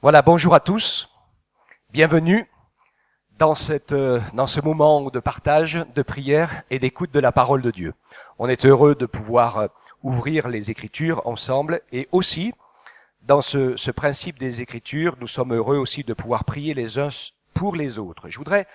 Voilà, bonjour à tous. Bienvenue dans ce moment de partage, de prière et d'écoute de la parole de Dieu. On est heureux de pouvoir ouvrir les Écritures ensemble et aussi, dans ce principe des Écritures, nous sommes heureux aussi de pouvoir prier les uns pour les autres. Je voudrais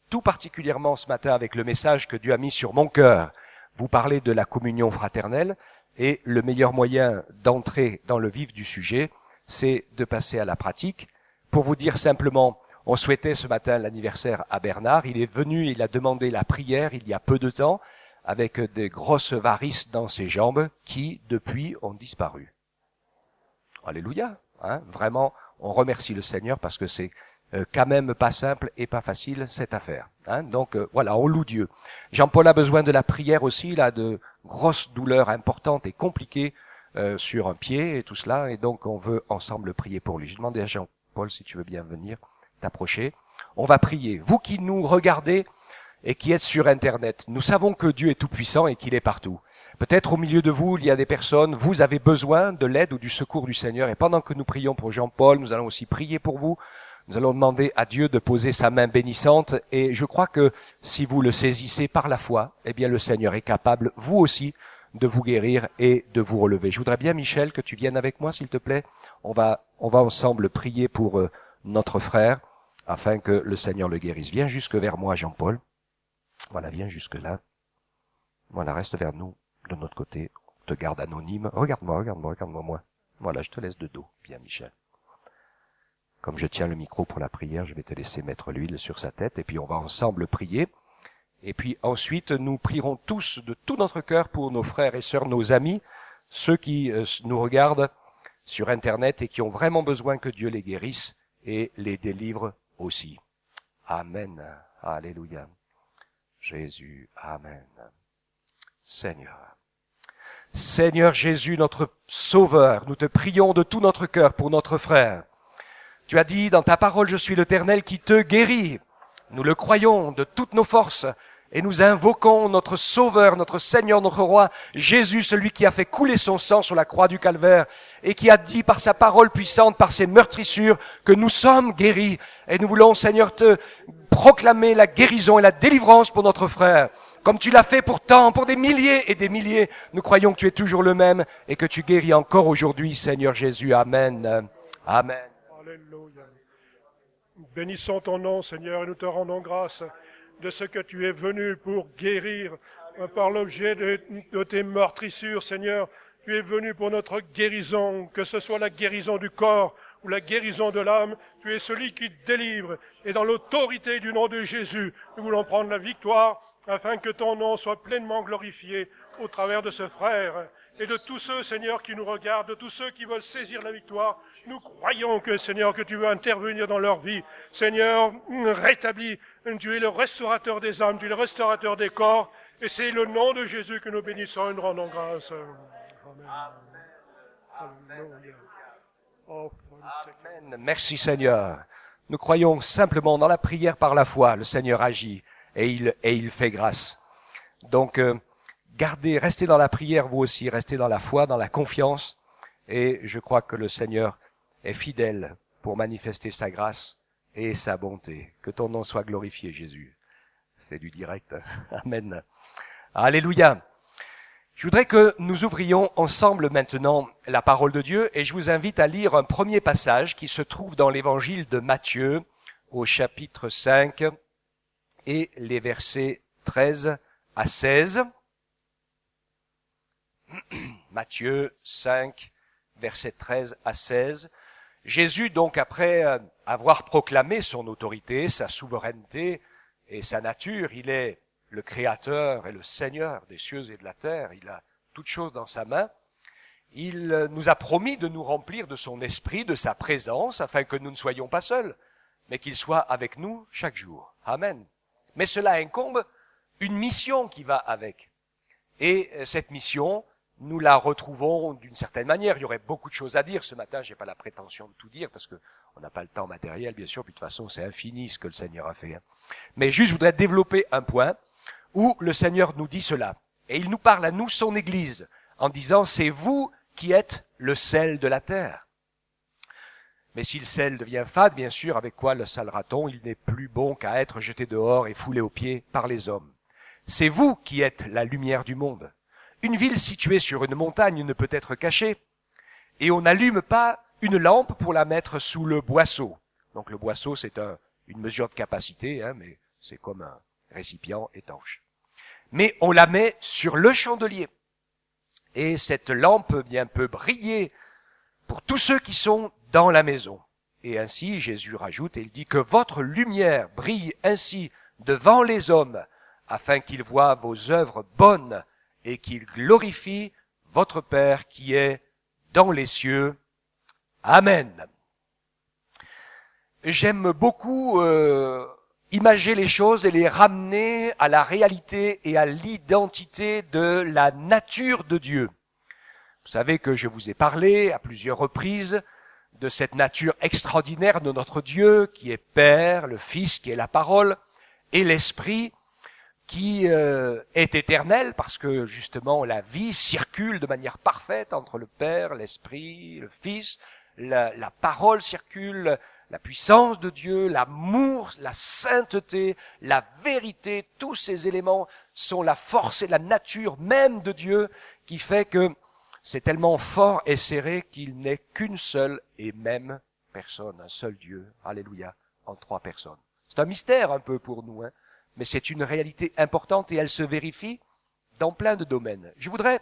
tout particulièrement ce matin, avec le message que Dieu a mis sur mon cœur, vous parler de la communion fraternelle, et le meilleur moyen d'entrer dans le vif du sujet, c'est de passer à la pratique. Pour vous dire simplement, on souhaitait ce matin l'anniversaire à Bernard. Il est venu, il a demandé la prière il y a peu de temps, avec des grosses varices dans ses jambes qui, depuis, ont disparu. Alléluia, hein, vraiment, on remercie le Seigneur parce que c'est quand même pas simple et pas facile cette affaire. Hein. Donc voilà, on loue Dieu. Jean-Paul a besoin de la prière aussi, il a de grosses douleurs importantes et compliquées sur un pied et tout cela, et donc on veut ensemble prier pour lui. Je demandais à Jean-Paul si tu veux bien venir t'approcher. On va prier. Vous qui nous regardez et qui êtes sur Internet, nous savons que Dieu est tout-puissant et qu'il est partout. Peut-être au milieu de vous, il y a des personnes, vous avez besoin de l'aide ou du secours du Seigneur, et pendant que nous prions pour Jean-Paul, nous allons aussi prier pour vous. Nous allons demander à Dieu de poser sa main bénissante, et je crois que si vous le saisissez par la foi, eh bien le Seigneur est capable, vous aussi, de vous guérir et de vous relever. Je voudrais bien, Michel, que tu viennes avec moi, s'il te plaît. On va ensemble prier pour notre frère, afin que le Seigneur le guérisse. Viens jusque vers moi, Jean-Paul. Voilà, viens jusque là. Voilà, reste vers nous, de notre côté. On te garde anonyme. Regarde-moi, moi. Voilà, je te laisse de dos. Bien, Michel. Comme je tiens le micro pour la prière, je vais te laisser mettre l'huile sur sa tête, et puis on va ensemble prier. Et puis ensuite, nous prierons tous de tout notre cœur pour nos frères et sœurs, nos amis, ceux qui nous regardent sur Internet et qui ont vraiment besoin que Dieu les guérisse et les délivre aussi. Amen. Alléluia. Jésus. Amen. Seigneur. Seigneur Jésus, notre Sauveur, nous te prions de tout notre cœur pour notre frère. Tu as dit dans ta parole, je suis l'Éternel qui te guérit. Nous le croyons de toutes nos forces et nous invoquons notre Sauveur, notre Seigneur, notre Roi, Jésus, celui qui a fait couler son sang sur la croix du Calvaire et qui a dit par sa parole puissante, par ses meurtrissures, que nous sommes guéris. Et nous voulons, Seigneur, te proclamer la guérison et la délivrance pour notre frère. Comme tu l'as fait pourtant pour des milliers et des milliers, nous croyons que tu es toujours le même et que tu guéris encore aujourd'hui, Seigneur Jésus. Amen. Amen. Alléluia. Bénissons ton nom, Seigneur, et nous te rendons grâce de ce que tu es venu pour guérir par l'objet de tes meurtrissures, Seigneur. Tu es venu pour notre guérison, que ce soit la guérison du corps ou la guérison de l'âme. Tu es celui qui délivre. Et dans l'autorité du nom de Jésus, nous voulons prendre la victoire afin que ton nom soit pleinement glorifié au travers de ce frère et de tous ceux, Seigneur, qui nous regardent, de tous ceux qui veulent saisir la victoire. Nous croyons que, Seigneur, que tu veux intervenir dans leur vie. Seigneur, rétablis. Tu es le restaurateur des âmes, tu es le restaurateur des corps. Et c'est le nom de Jésus que nous bénissons et nous rendons grâce. Amen. Alléluia. Oh, Amen. Merci, Seigneur. Nous croyons simplement dans la prière par la foi. Le Seigneur agit et il fait grâce. Donc, restez dans la prière vous aussi, restez dans la foi, dans la confiance. Et je crois que le Seigneur est fidèle pour manifester sa grâce et sa bonté. Que ton nom soit glorifié, Jésus. C'est du direct. Amen. Alléluia. Je voudrais que nous ouvrions ensemble maintenant la parole de Dieu et je vous invite à lire un premier passage qui se trouve dans l'évangile de Matthieu au chapitre 5 et les versets 13 à 16. Matthieu 5, versets 13 à 16. Jésus, donc, après avoir proclamé son autorité, sa souveraineté et sa nature, il est le Créateur et le Seigneur des cieux et de la terre, il a toutes choses dans sa main, il nous a promis de nous remplir de son esprit, de sa présence, afin que nous ne soyons pas seuls, mais qu'il soit avec nous chaque jour. Amen. Mais cela incombe une mission qui va avec. Et cette mission, nous la retrouvons d'une certaine manière. Il y aurait beaucoup de choses à dire ce matin. J'ai pas la prétention de tout dire parce que on n'a pas le temps matériel, bien sûr. Puis de toute façon, c'est infini ce que le Seigneur a fait. Mais juste, je voudrais développer un point où le Seigneur nous dit cela. Et il nous parle à nous, son Église, en disant, c'est vous qui êtes le sel de la terre. Mais si le sel devient fade, bien sûr, avec quoi le salera-t-on? Il n'est plus bon qu'à être jeté dehors et foulé aux pieds par les hommes. C'est vous qui êtes la lumière du monde. Une ville située sur une montagne ne peut être cachée, et on n'allume pas une lampe pour la mettre sous le boisseau. Donc le boisseau, c'est une mesure de capacité, mais c'est comme un récipient étanche. Mais on la met sur le chandelier. Et cette lampe peut briller pour tous ceux qui sont dans la maison. Et ainsi, Jésus rajoute, et il dit que votre lumière brille ainsi devant les hommes, afin qu'ils voient vos œuvres bonnes et qu'ils glorifient votre Père qui est dans les cieux. Amen. J'aime beaucoup imager les choses et les ramener à la réalité et à l'identité de la nature de Dieu. Vous savez que je vous ai parlé à plusieurs reprises de cette nature extraordinaire de notre Dieu qui est Père, le Fils qui est la parole et l'Esprit qui est éternel parce que justement la vie circule de manière parfaite entre le Père, l'Esprit, le Fils, la parole circule, la puissance de Dieu, l'amour, la sainteté, la vérité, tous ces éléments sont la force et la nature même de Dieu qui fait que c'est tellement fort et serré qu'il n'est qu'une seule et même personne, un seul Dieu, alléluia, en trois personnes. C'est un mystère un peu pour nous, mais c'est une réalité importante et elle se vérifie dans plein de domaines. Je voudrais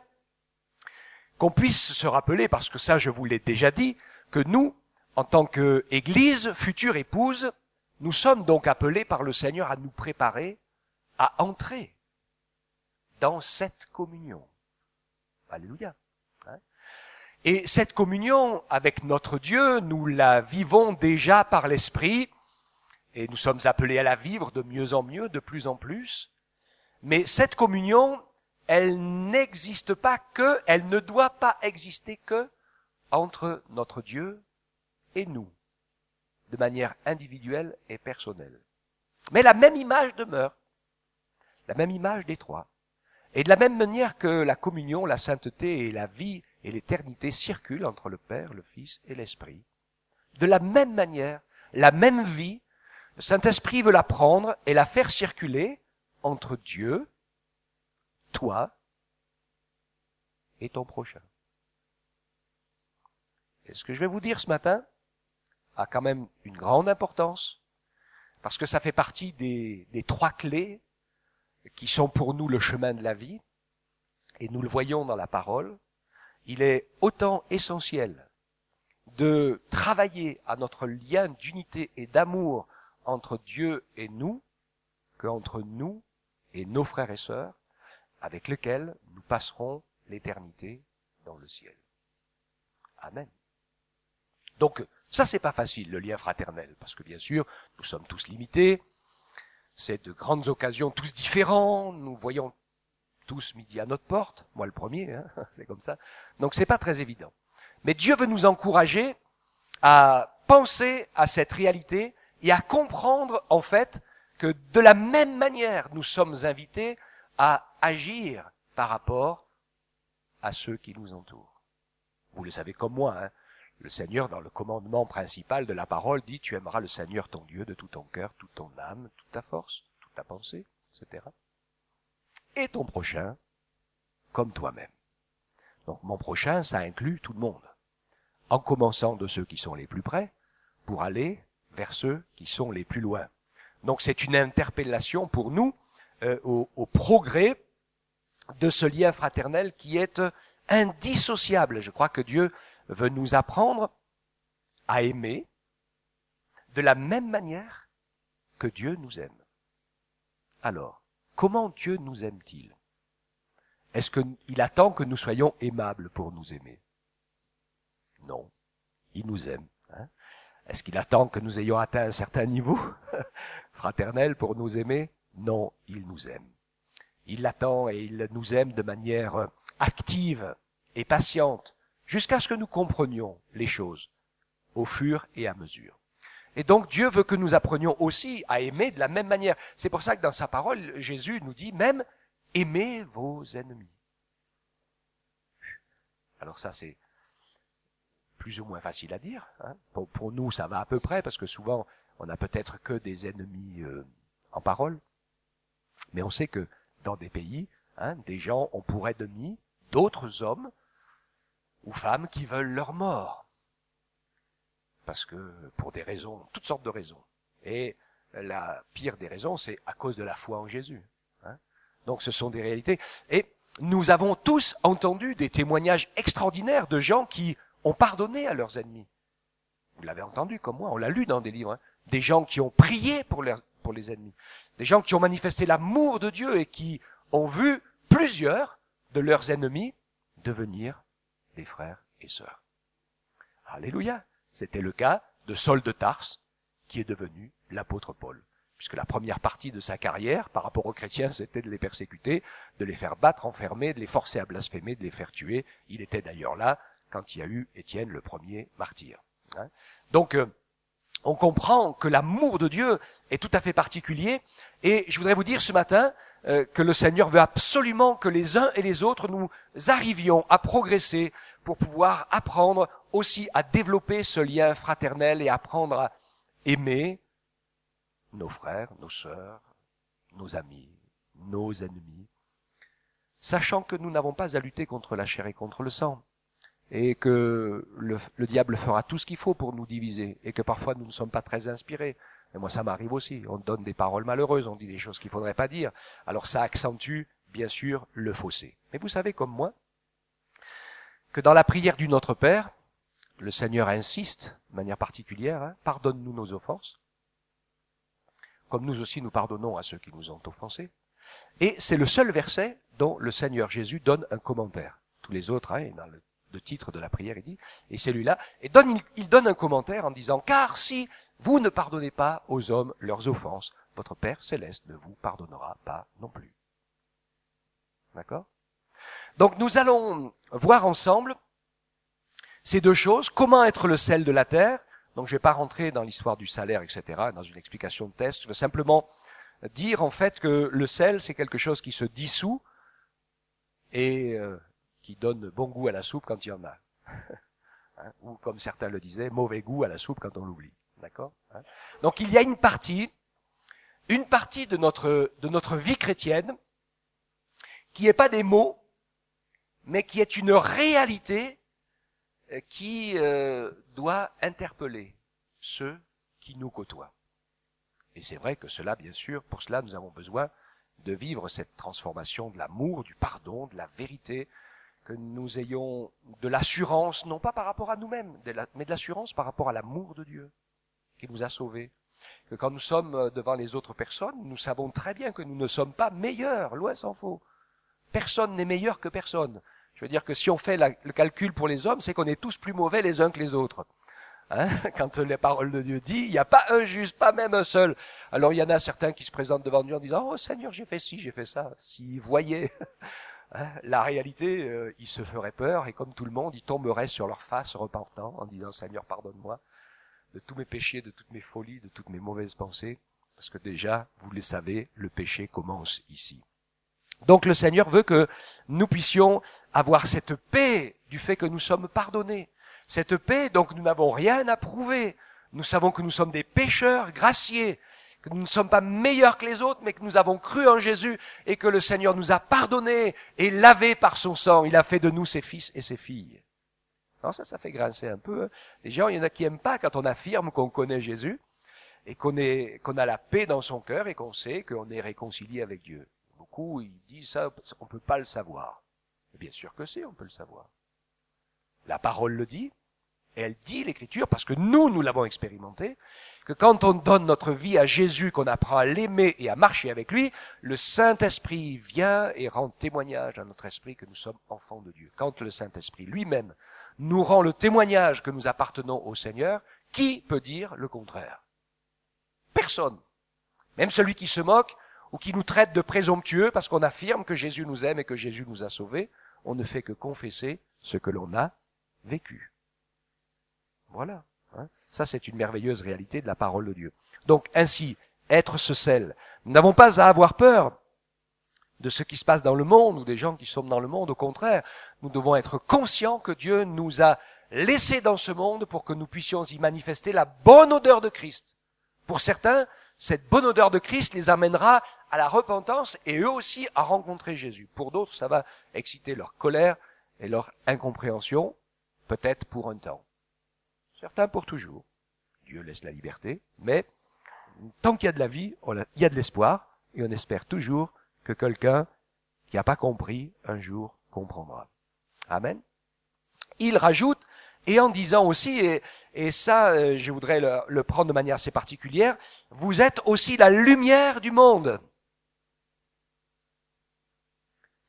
qu'on puisse se rappeler, parce que ça je vous l'ai déjà dit, que nous, en tant qu'Église, future épouse, nous sommes donc appelés par le Seigneur à nous préparer à entrer dans cette communion. Alléluia. Et cette communion avec notre Dieu, nous la vivons déjà par l'Esprit, et nous sommes appelés à la vivre de mieux en mieux, de plus en plus. Mais cette communion, elle n'existe pas que, elle ne doit pas exister que entre notre Dieu et nous, de manière individuelle et personnelle. Mais la même image demeure, la même image des trois. Et de la même manière que la communion, la sainteté et la vie et l'éternité circulent entre le Père, le Fils et l'Esprit, de la même manière, la même vie, le Saint-Esprit veut la prendre et la faire circuler entre Dieu, toi et ton prochain. Et ce que je vais vous dire ce matin a quand même une grande importance, parce que ça fait partie des trois clés qui sont pour nous le chemin de la vie, et nous le voyons dans la parole. Il est autant essentiel de travailler à notre lien d'unité et d'amour entre Dieu et nous, qu'entre nous et nos frères et sœurs, avec lesquels nous passerons l'éternité dans le ciel. Amen. Donc, ça c'est pas facile, le lien fraternel, parce que bien sûr, nous sommes tous limités, c'est de grandes occasions, tous différents, nous voyons tous midi à notre porte, moi le premier, c'est comme ça. Donc c'est pas très évident. Mais Dieu veut nous encourager à penser à cette réalité et à comprendre en fait que de la même manière nous sommes invités à agir par rapport à ceux qui nous entourent. Vous le savez comme moi, le Seigneur dans le commandement principal de la parole dit « Tu aimeras le Seigneur ton Dieu de tout ton cœur, toute ton âme, toute ta force, toute ta pensée, etc. » et ton prochain comme toi-même. Donc mon prochain, ça inclut tout le monde, en commençant de ceux qui sont les plus près, pour aller vers ceux qui sont les plus loin. Donc c'est une interpellation pour nous au progrès de ce lien fraternel qui est indissociable. Je crois que Dieu veut nous apprendre à aimer de la même manière que Dieu nous aime. Alors, comment Dieu nous aime-t-il? Est-ce qu'il attend que nous soyons aimables pour nous aimer? Non, il nous aime. Est-ce qu'il attend que nous ayons atteint un certain niveau fraternel pour nous aimer? Non, il nous aime. Il l'attend et il nous aime de manière active et patiente, jusqu'à ce que nous comprenions les choses au fur et à mesure. Et donc Dieu veut que nous apprenions aussi à aimer de la même manière. C'est pour ça que dans sa parole, Jésus nous dit même « aimez vos ennemis ». Alors ça c'est plus ou moins facile à dire. Hein. Pour nous, ça va à peu près, parce que souvent, on n'a peut-être que des ennemis en parole. Mais on sait que dans des pays, des gens ont pour ennemis d'autres hommes ou femmes qui veulent leur mort. Parce que, pour des raisons, toutes sortes de raisons. Et la pire des raisons, c'est à cause de la foi en Jésus. Hein. Donc ce sont des réalités. Et nous avons tous entendu des témoignages extraordinaires de gens qui ont pardonné à leurs ennemis. Vous l'avez entendu comme moi, on l'a lu dans des livres. Hein. Des gens qui ont prié pour les ennemis. Des gens qui ont manifesté l'amour de Dieu et qui ont vu plusieurs de leurs ennemis devenir des frères et sœurs. Alléluia. C'était le cas de Saul de Tarse, qui est devenu l'apôtre Paul. Puisque la première partie de sa carrière, par rapport aux chrétiens, c'était de les persécuter, de les faire battre, enfermer, de les forcer à blasphémer, de les faire tuer. Il était d'ailleurs là quand il y a eu Étienne, le premier martyr. Hein. Donc, on comprend que l'amour de Dieu est tout à fait particulier. Et je voudrais vous dire ce matin que le Seigneur veut absolument que les uns et les autres nous arrivions à progresser pour pouvoir apprendre aussi à développer ce lien fraternel et apprendre à aimer nos frères, nos sœurs, nos amis, nos ennemis, sachant que nous n'avons pas à lutter contre la chair et contre le sang, et que le diable fera tout ce qu'il faut pour nous diviser, et que parfois nous ne sommes pas très inspirés. Et moi, ça m'arrive aussi. On donne des paroles malheureuses, on dit des choses qu'il ne faudrait pas dire. Alors ça accentue, bien sûr, le fossé. Mais vous savez comme moi, que dans la prière du Notre Père, le Seigneur insiste, de manière particulière, pardonne-nous nos offenses, comme nous aussi nous pardonnons à ceux qui nous ont offensés. Et c'est le seul verset dont le Seigneur Jésus donne un commentaire. Tous les autres, dans le titre de la prière, il dit, et celui-là, et il donne un commentaire en disant, car si vous ne pardonnez pas aux hommes leurs offenses, votre Père céleste ne vous pardonnera pas non plus. D'accord ? Donc nous allons voir ensemble ces deux choses, comment être le sel de la terre. Donc je ne vais pas rentrer dans l'histoire du salaire, etc., dans une explication de test. Je veux simplement dire en fait que le sel, c'est quelque chose qui se dissout et qui donne bon goût à la soupe quand il y en a. Ou comme certains le disaient, mauvais goût à la soupe quand on l'oublie. D'accord ? Donc il y a une partie de notre vie chrétienne qui n'est pas des mots, mais qui est une réalité qui doit interpeller ceux qui nous côtoient. Et c'est vrai que cela, bien sûr, pour cela, nous avons besoin de vivre cette transformation de l'amour, du pardon, de la vérité, que nous ayons de l'assurance, non pas par rapport à nous-mêmes, mais de l'assurance par rapport à l'amour de Dieu qui nous a sauvés. Que quand nous sommes devant les autres personnes, nous savons très bien que nous ne sommes pas meilleurs, loin s'en faut. Personne n'est meilleur que personne. Je veux dire que si on fait le calcul pour les hommes, c'est qu'on est tous plus mauvais les uns que les autres. Quand la parole de Dieu dit, il n'y a pas un juste, pas même un seul. Alors il y en a certains qui se présentent devant Dieu en disant, oh Seigneur, j'ai fait ci, j'ai fait ça. S'ils voyaient la réalité, ils se feraient peur et comme tout le monde, ils tomberaient sur leur face repentant en disant, Seigneur, pardonne-moi de tous mes péchés, de toutes mes folies, de toutes mes mauvaises pensées. Parce que déjà, vous le savez, le péché commence ici. Donc le Seigneur veut que nous puissions avoir cette paix du fait que nous sommes pardonnés. Cette paix, donc nous n'avons rien à prouver. Nous savons que nous sommes des pécheurs graciés, que nous ne sommes pas meilleurs que les autres, mais que nous avons cru en Jésus et que le Seigneur nous a pardonnés et lavés par son sang. Il a fait de nous ses fils et ses filles. Non, ça fait grincer un peu. Les gens, il y en a qui aiment pas quand on affirme qu'on connaît Jésus et qu'on a la paix dans son cœur et qu'on sait qu'on est réconcilié avec Dieu. Beaucoup, ils disent ça, on peut pas le savoir. Et bien sûr que si, on peut le savoir. La parole le dit, et elle dit l'Écriture, parce que nous l'avons expérimenté, que quand on donne notre vie à Jésus, qu'on apprend à l'aimer et à marcher avec lui, le Saint-Esprit vient et rend témoignage à notre esprit que nous sommes enfants de Dieu. Quand le Saint-Esprit lui-même nous rend le témoignage que nous appartenons au Seigneur, qui peut dire le contraire? Personne. Même celui qui se moque ou qui nous traite de présomptueux parce qu'on affirme que Jésus nous aime et que Jésus nous a sauvés, on ne fait que confesser ce que l'on a vécu. Voilà. Ça, c'est une merveilleuse réalité de la parole de Dieu. Donc, ainsi, être ce sel. Nous n'avons pas à avoir peur de ce qui se passe dans le monde ou des gens qui sont dans le monde. Au contraire, nous devons être conscients que Dieu nous a laissés dans ce monde pour que nous puissions y manifester la bonne odeur de Christ. Pour certains, cette bonne odeur de Christ les amènera à la repentance et eux aussi à rencontrer Jésus. Pour d'autres, ça va exciter leur colère et leur incompréhension, peut-être pour un temps. Certains pour toujours. Dieu laisse la liberté, mais tant qu'il y a de la vie, il y a de l'espoir, et on espère toujours que quelqu'un qui n'a pas compris, un jour comprendra. Amen. Il rajoute, et en disant aussi, et ça, je voudrais le prendre de manière assez particulière, vous êtes aussi la lumière du monde.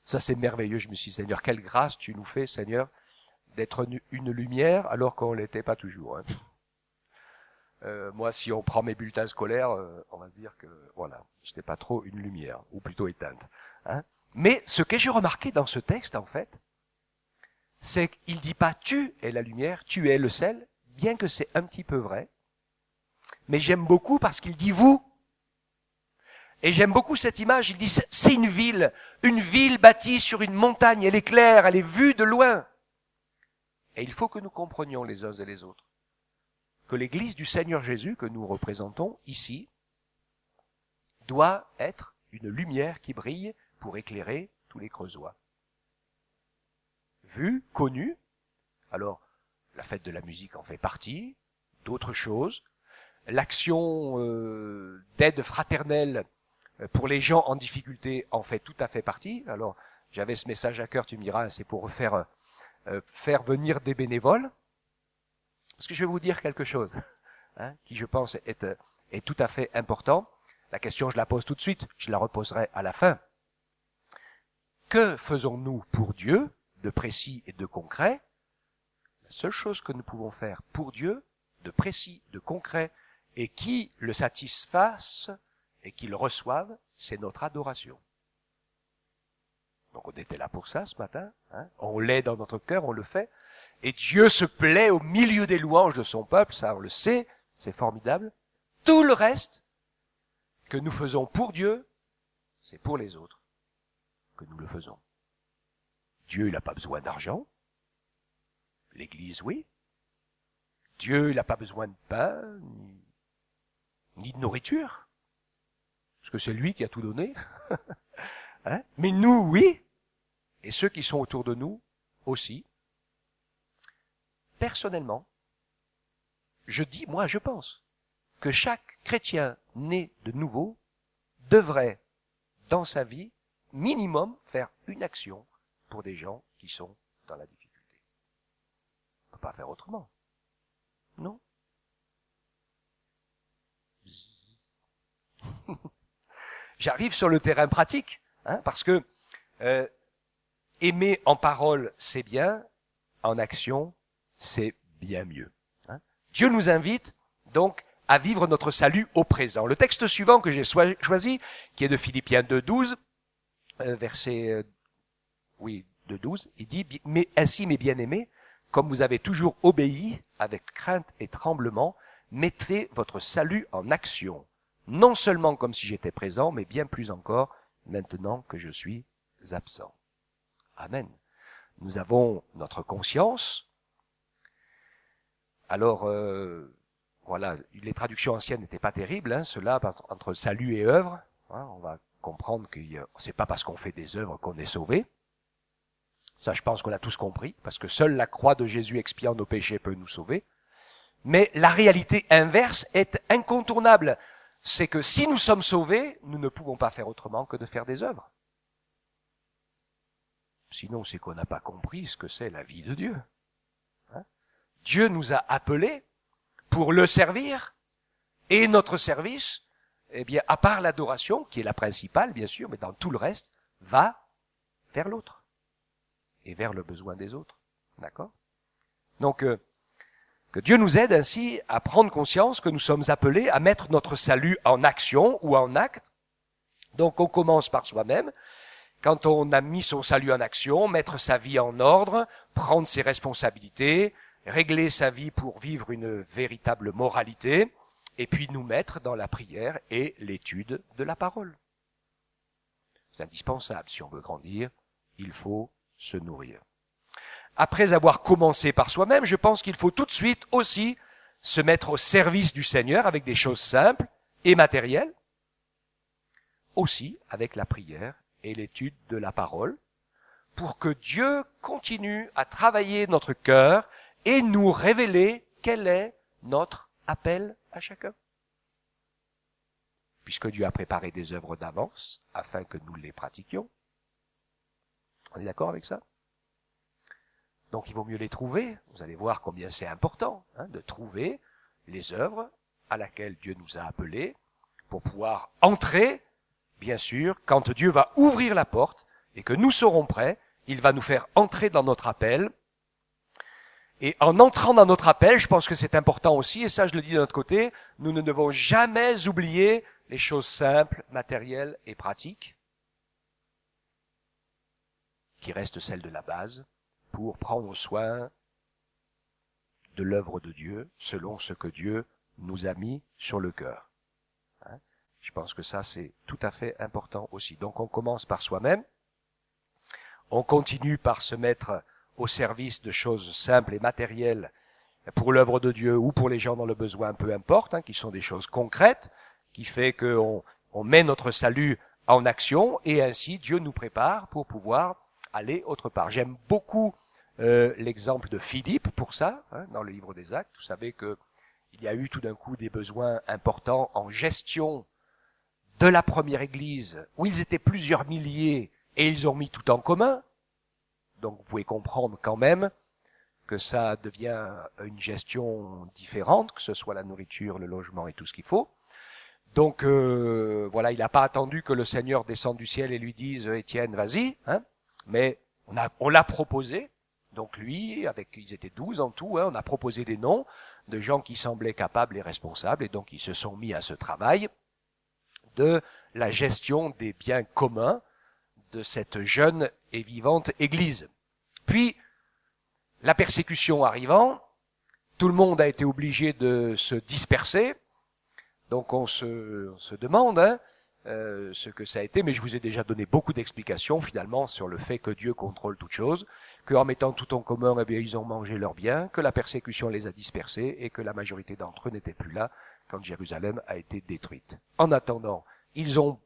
Ça, c'est merveilleux. Je me suis dit, Seigneur, quelle grâce tu nous fais, Seigneur, d'être une lumière alors qu'on ne l'était pas toujours. Hein. Moi, si on prend mes bulletins scolaires, on va se dire que, voilà, j'étais pas trop une lumière, ou plutôt éteinte. Hein. Mais ce que j'ai remarqué dans ce texte, en fait, c'est qu'il dit pas tu es la lumière, tu es le sel, bien que c'est un petit peu vrai. Mais j'aime beaucoup parce qu'il dit vous. Et j'aime beaucoup cette image, il dit c'est une ville bâtie sur une montagne, elle est claire, elle est vue de loin. Et il faut que nous comprenions les uns et les autres que l'Église du Seigneur Jésus que nous représentons ici doit être une lumière qui brille pour éclairer tous les Creusois. Vue, connue, alors la fête de la musique en fait partie, d'autres choses, l'action d'aide fraternelle pour les gens en difficulté en fait tout à fait partie. Alors j'avais ce message à cœur, tu me diras, c'est pour faire venir des bénévoles. Parce que je vais vous dire quelque chose, hein, qui je pense est tout à fait important. La question, je la pose tout de suite, je la reposerai à la fin. Que faisons-nous pour Dieu, de précis et de concret? La seule chose que nous pouvons faire pour Dieu, de précis, de concret, et qui le satisfasse et qui le reçoive, c'est notre adoration. Donc on était là pour ça ce matin, hein, on l'est dans notre cœur, on le fait. Et Dieu se plaît au milieu des louanges de son peuple, ça on le sait, c'est formidable. Tout le reste que nous faisons pour Dieu, c'est pour les autres que nous le faisons. Dieu, il n'a pas besoin d'argent. L'Église, oui. Dieu, il n'a pas besoin de pain, ni de nourriture. Parce que c'est lui qui a tout donné. Hein? Mais nous, oui. Et ceux qui sont autour de nous aussi. Personnellement, je pense que chaque chrétien né de nouveau devrait, dans sa vie, minimum, faire une action pour des gens qui sont dans la difficulté. On ne peut pas faire autrement. Non. J'arrive sur le terrain pratique, hein, parce que aimer en parole, c'est bien, en action, c'est bien mieux. Hein. Dieu nous invite donc à vivre notre salut au présent. Le texte suivant que j'ai choisi, qui est de Philippiens 2:12, verset 2:12, il dit « Mais ainsi, mes bien-aimés, comme vous avez toujours obéi avec crainte et tremblement, mettez votre salut en action, non seulement comme si j'étais présent, mais bien plus encore maintenant que je suis absent. » Amen. Nous avons notre conscience. Alors, voilà, les traductions anciennes n'étaient pas terribles, hein, cela entre salut et œuvre. Hein, on va comprendre que c'est pas parce qu'on fait des œuvres qu'on est sauvé. Ça, je pense qu'on a tous compris, parce que seule la croix de Jésus expiant nos péchés peut nous sauver. Mais la réalité inverse est incontournable. C'est que si nous sommes sauvés, nous ne pouvons pas faire autrement que de faire des œuvres. Sinon, c'est qu'on n'a pas compris ce que c'est la vie de Dieu. Hein? Dieu nous a appelés pour le servir, et notre service, eh bien, à part l'adoration, qui est la principale, bien sûr, mais dans tout le reste, va vers l'autre, et vers le besoin des autres. D'accord? Donc, que Dieu nous aide ainsi à prendre conscience que nous sommes appelés à mettre notre salut en action ou en acte. Donc, on commence par soi-même. Quand on a mis son salut en action, mettre sa vie en ordre, prendre ses responsabilités, régler sa vie pour vivre une véritable moralité, et puis nous mettre dans la prière et l'étude de la parole. C'est indispensable. Si on veut grandir, il faut se nourrir. après avoir commencé par soi-même, je pense qu'il faut tout de suite aussi se mettre au service du Seigneur avec des choses simples et matérielles, aussi avec la prière et l'étude de la parole, pour que Dieu continue à travailler notre cœur et nous révéler quel est notre appel à chacun. Puisque Dieu a préparé des œuvres d'avance afin que nous les pratiquions. On est d'accord avec ça? Donc il vaut mieux les trouver. Vous allez voir combien c'est important de trouver les œuvres à laquelle Dieu nous a appelés pour pouvoir entrer, bien sûr, quand Dieu va ouvrir la porte et que nous serons prêts, il va nous faire entrer dans notre appel. Et en entrant dans notre appel, je pense que c'est important aussi, et ça je le dis de notre côté, nous ne devons jamais oublier les choses simples, matérielles et pratiques, qui restent celles de la base, pour prendre soin de l'œuvre de Dieu, selon ce que Dieu nous a mis sur le cœur. Je pense que ça, c'est tout à fait important aussi. Donc on commence par soi-même, on continue par se mettre au service de choses simples et matérielles pour l'œuvre de Dieu ou pour les gens dans le besoin, peu importe, qui sont des choses concrètes, qui fait qu'on met notre salut en action et ainsi Dieu nous prépare pour pouvoir aller autre part. J'aime beaucoup l'exemple de Philippe pour ça, dans le livre des Actes. Vous savez que il y a eu tout d'un coup des besoins importants en gestion de la première église, où ils étaient plusieurs milliers et ils ont mis tout en commun. Donc vous pouvez comprendre quand même que ça devient une gestion différente, que ce soit la nourriture, le logement et tout ce qu'il faut. Donc voilà, il n'a pas attendu que le Seigneur descende du ciel et lui dise « Étienne, vas-y », mais on l'a proposé. Donc lui, ils étaient 12 en tout, on a proposé des noms de gens qui semblaient capables et responsables, et donc ils se sont mis à ce travail de la gestion des biens communs de cette jeune et vivante Église. Puis, la persécution arrivant, tout le monde a été obligé de se disperser, donc on se demande ce que ça a été, mais je vous ai déjà donné beaucoup d'explications finalement sur le fait que Dieu contrôle toutes choses, qu'en mettant tout en commun, ils ont mangé leurs biens, que la persécution les a dispersés et que la majorité d'entre eux n'étaient plus là quand Jérusalem a été détruite. En attendant, ils ont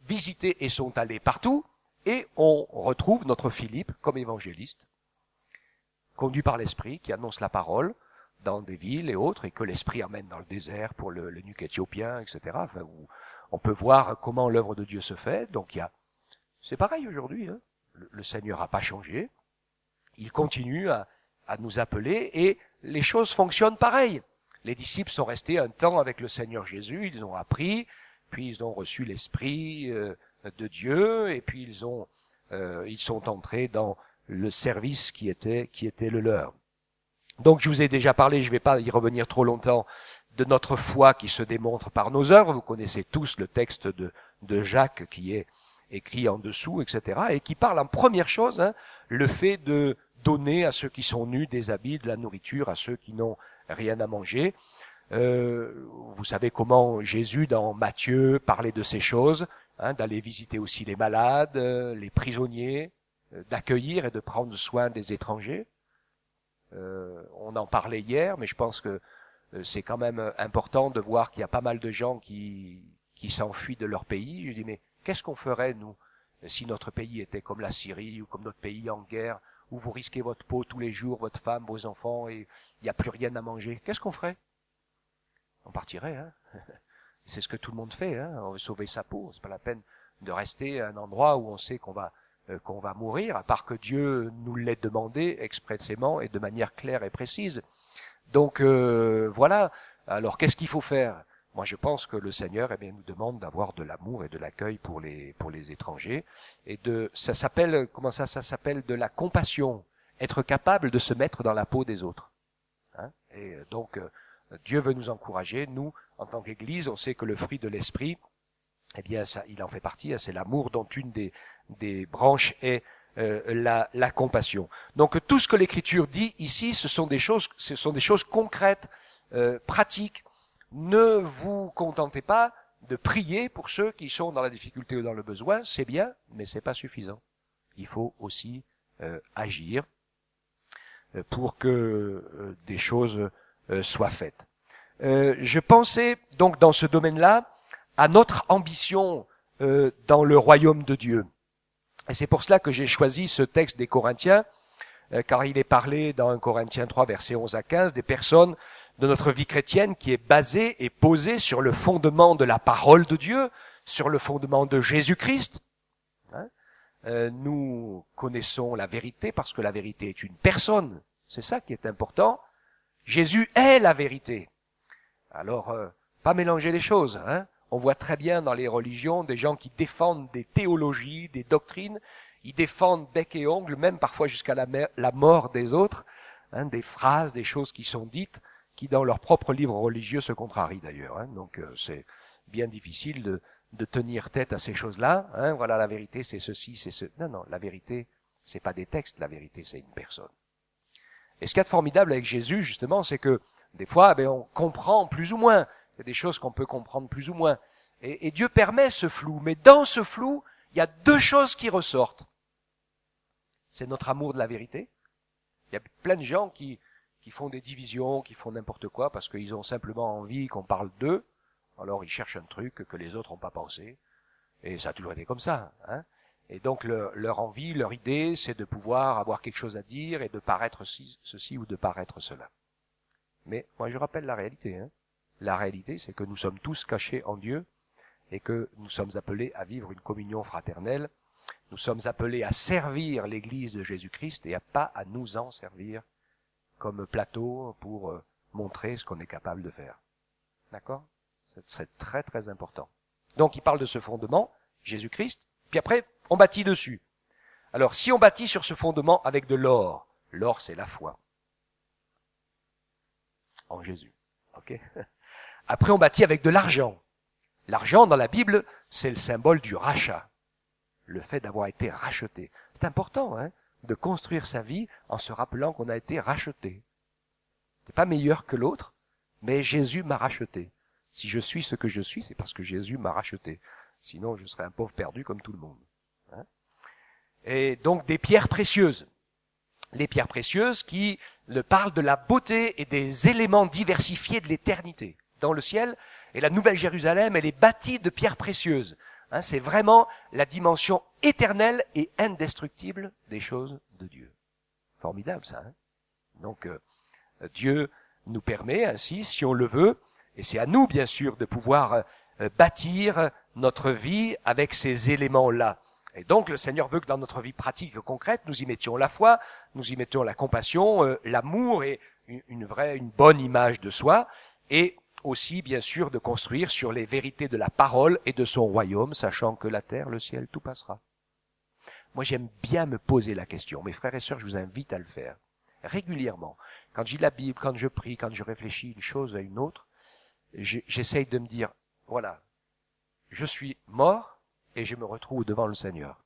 visité et sont allés partout, et on retrouve notre Philippe comme évangéliste, conduit par l'Esprit, qui annonce la parole dans des villes et autres, et que l'Esprit amène dans le désert pour le nuque éthiopien, etc. Enfin, où on peut voir comment l'œuvre de Dieu se fait. Donc c'est pareil aujourd'hui. Le Seigneur n'a pas changé. Il continue à nous appeler, et les choses fonctionnent pareil. Les disciples sont restés un temps avec le Seigneur Jésus, ils ont appris, puis ils ont reçu l'Esprit de Dieu, et puis ils sont entrés dans le service qui était le leur. Donc je vous ai déjà parlé, je ne vais pas y revenir trop longtemps, de notre foi qui se démontre par nos œuvres. Vous connaissez tous le texte de Jacques qui est écrit en dessous, etc., et qui parle en première chose, le fait de donner à ceux qui sont nus des habits, de la nourriture à ceux qui n'ont rien à manger. Vous savez comment Jésus, dans Matthieu, parlait de ces choses, d'aller visiter aussi les malades, les prisonniers, d'accueillir et de prendre soin des étrangers. On en parlait hier, mais je pense que c'est quand même important de voir qu'il y a pas mal de gens qui s'enfuient de leur pays. Je dis, mais qu'est-ce qu'on ferait, nous, si notre pays était comme la Syrie ou comme notre pays en guerre, où vous risquez votre peau tous les jours, votre femme, vos enfants, et il n'y a plus rien à manger? Qu'est-ce qu'on ferait? On partirait, C'est ce que tout le monde fait, On veut sauver sa peau. C'est pas la peine de rester à un endroit où on sait qu'on va mourir, à part que Dieu nous l'ait demandé expressément et de manière claire et précise. Donc voilà. Alors qu'est-ce qu'il faut faire? Moi je pense que le Seigneur nous demande d'avoir de l'amour et de l'accueil pour les étrangers, et ça s'appelle de la compassion, être capable de se mettre dans la peau des autres. Et donc Dieu veut nous encourager. Nous, en tant qu'Église, on sait que le fruit de l'Esprit, ça, il en fait partie. C'est l'amour, dont une des branches est la compassion. Donc tout ce que l'Écriture dit ici, ce sont des choses concrètes, pratiques. Ne vous contentez pas de prier pour ceux qui sont dans la difficulté ou dans le besoin, c'est bien, mais c'est pas suffisant. Il faut aussi agir pour que des choses soient faites. Je pensais donc dans ce domaine-là à notre ambition dans le royaume de Dieu. Et c'est pour cela que j'ai choisi ce texte des Corinthiens, car il est parlé dans 1 Corinthiens 3, versets 11 à 15, des personnes de notre vie chrétienne qui est basée et posée sur le fondement de la parole de Dieu, sur le fondement de Jésus-Christ. Nous connaissons la vérité parce que la vérité est une personne. C'est ça qui est important. Jésus est la vérité. Alors, pas mélanger les choses. On voit très bien dans les religions des gens qui défendent des théologies, des doctrines. Ils défendent bec et ongle, même parfois jusqu'à la mort des autres, des phrases, des choses qui sont dites, qui dans leur propre livre religieux se contrarient d'ailleurs. Donc c'est bien difficile de tenir tête à ces choses-là. Voilà, la vérité c'est ceci, c'est ce... Non, la vérité, c'est pas des textes, la vérité c'est une personne. Et ce qu'il y a de formidable avec Jésus, justement, c'est que des fois, on comprend plus ou moins. Il y a des choses qu'on peut comprendre plus ou moins. Et Dieu permet ce flou. Mais dans ce flou, il y a deux choses qui ressortent. C'est notre amour de la vérité. Il y a plein de gens qui font des divisions, qui font n'importe quoi parce qu'ils ont simplement envie qu'on parle d'eux. Alors ils cherchent un truc que les autres n'ont pas pensé. Et ça a toujours été comme ça. Et donc leur envie, leur idée, c'est de pouvoir avoir quelque chose à dire et de paraître ceci ou de paraître cela. Mais moi je rappelle la réalité. La réalité, c'est que nous sommes tous cachés en Dieu et que nous sommes appelés à vivre une communion fraternelle. Nous sommes appelés à servir l'Église de Jésus-Christ et pas à nous en servir comme plateau pour montrer ce qu'on est capable de faire. D'accord ? C'est très très important. Donc il parle de ce fondement, Jésus-Christ, puis après on bâtit dessus. Alors si on bâtit sur ce fondement avec de l'or c'est la foi en Jésus. Ok ? Après on bâtit avec de l'argent. L'argent dans la Bible, c'est le symbole du rachat. Le fait d'avoir été racheté. C'est important, de construire sa vie en se rappelant qu'on a été racheté. C'est pas meilleur que l'autre, mais Jésus m'a racheté. Si je suis ce que je suis, c'est parce que Jésus m'a racheté. Sinon, je serais un pauvre perdu comme tout le monde. Et donc des pierres précieuses. Les pierres précieuses qui parlent de la beauté et des éléments diversifiés de l'éternité. Dans le ciel, et la Nouvelle Jérusalem, elle est bâtie de pierres précieuses. C'est vraiment la dimension éternelle et indestructible des choses de Dieu. Formidable ça. Donc Dieu nous permet ainsi, si on le veut, et c'est à nous bien sûr de pouvoir bâtir notre vie avec ces éléments-là. Et donc le Seigneur veut que dans notre vie pratique et concrète, nous y mettions la foi, nous y mettions la compassion, l'amour et une bonne image de soi, et aussi, bien sûr, de construire sur les vérités de la parole et de son royaume, sachant que la terre, le ciel, tout passera. Moi, j'aime bien me poser la question. Mes frères et sœurs, je vous invite à le faire régulièrement. Quand je lis la Bible, quand je prie, quand je réfléchis une chose à une autre, j'essaye de me dire, voilà, je suis mort et je me retrouve devant le Seigneur.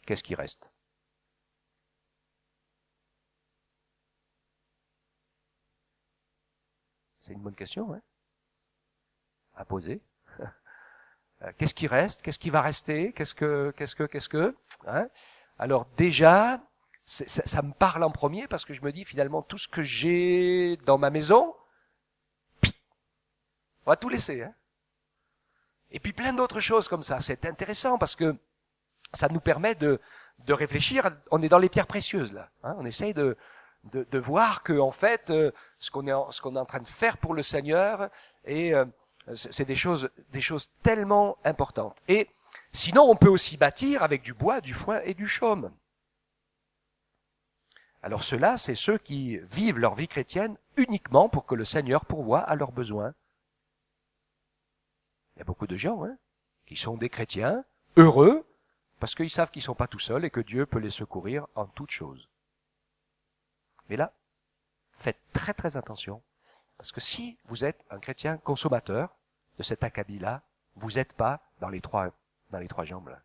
Qu'est-ce qui reste ? C'est une bonne question, à poser. Qu'est-ce qui reste ? Qu'est-ce qui va rester ? Qu'est-ce que Alors déjà, ça me parle en premier parce que je me dis finalement tout ce que j'ai dans ma maison, on va tout laisser. Et puis plein d'autres choses comme ça. C'est intéressant parce que ça nous permet de réfléchir. On est dans les pierres précieuses là. On essaye de voir que en fait ce qu'on est en train de faire pour le Seigneur et c'est des choses tellement importantes. Et sinon on peut aussi bâtir avec du bois, du foin et du chaume. Alors ceux-là, c'est ceux qui vivent leur vie chrétienne uniquement pour que le Seigneur pourvoie à leurs besoins. Il y a beaucoup de gens qui sont des chrétiens heureux parce qu'ils savent qu'ils ne sont pas tout seuls et que Dieu peut les secourir en toutes choses. Mais là, faites très très attention, parce que si vous êtes un chrétien consommateur de cet acabit-là, vous n'êtes pas dans les trois jambes là.